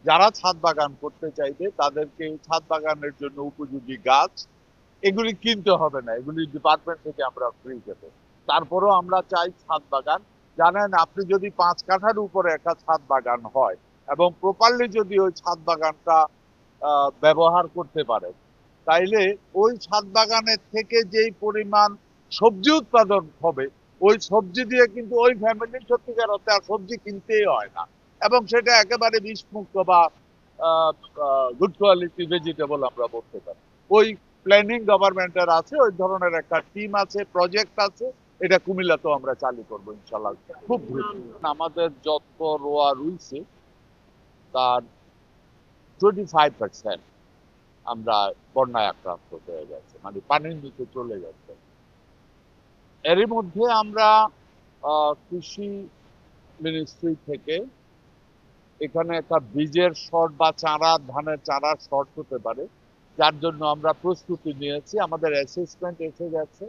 যারা ছাদ বাগান করতে চাইবে তাদেরকে ছাদ বাগানের জন্য উপযোগী গাছ এগুলি কিনতে হবে না, এগুলি ডিপার্টমেন্ট থেকে আমরা ফ্রি দেবো। তারপরেও আমরা চাই ছাদ বাগান। জানেন, আপনি যদি 5 কাঠার উপরে একটা ছাদ বাগান হয় এবং প্রপারলি যদি ওই ছাদ বাগানটা ব্যবহার করতে পারেন, তাইলে ওই ছাদ বাগানের থেকে যেই পরিমাণ সবজি উৎপাদন হবে, ওই সবজি দিয়ে কিন্তু ওই ফ্যামিলির সত্যিকার অর্থে আর সবজি কিনতেই হয় না, এবং সেটা একেবারে বিষমুক্ত বা গুড কোয়ালিটি ভেজিটেবল আমরা বলতে পারি। ওই প্ল্যানিং গভর্নমেন্টের আছে, ওই ধরনের একটা টিম আছে, প্রজেক্ট আছে, এটা কুমিল্লাতেও আমরা চালু করবো ইনশাল্লাহ খুব দ্রুত। আমাদের যত রোয়া রুইছে তার 25% আমরা বন্যায় আক্রান্ত হয়ে গেছে, মানে পানির নিচে চলে গেছে। এরই মধ্যে আমরা কৃষি মিনিস্ট্রি থেকে এখানে একটা বীজের শর্ট বা চারা, ধানের চারার শর্ট হতে পারে, যার জন্য আমরা প্রস্তুতি নিয়েছি। আমাদের অ্যাসেসমেন্ট এসে গেছে।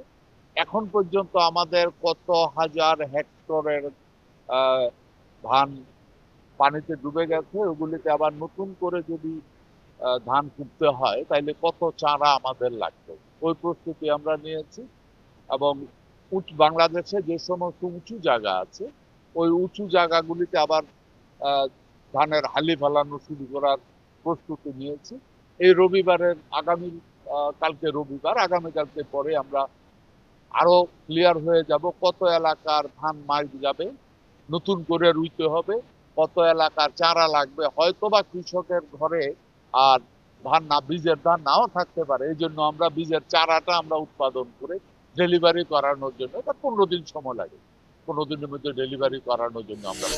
এখন পর্যন্ত আমাদের কত হাজার হেক্টরের ধান পানিতে ডুবে গেছে, ওগুলিতে আবার নতুন করে যদি ধান পুঁততে হয় তাইলে কত চারা আমাদের লাগবে, ওই প্রস্তুতি আমরা নিয়েছি। এবং বাংলাদেশে যে সমস্ত উঁচু জায়গা আছে, ওই উঁচু জায়গাগুলিতে আবার ধানের হালি ফেলানো শুরু করার প্রস্তুতি নিয়েছি। এই রবিবারের কালকে রবিবার, আগামীকালকে পরে আমরা আরো ক্লিয়ার হয়ে যাব কত এলাকার ধান মার যাবে, নতুন করে রুইতে হবে, কত এলাকার চারা লাগবে। হয়তোবা কৃষকের ঘরে আর বীজের ধান নাও থাকতে পারে, এই জন্য আমরা বীজের চারাটা আমরা উৎপাদন করে ডেলিভারি করানোর জন্য, এটা 15 দিন সময় লাগে, 15 দিনের মধ্যে ডেলিভারি করানোর জন্য আমরা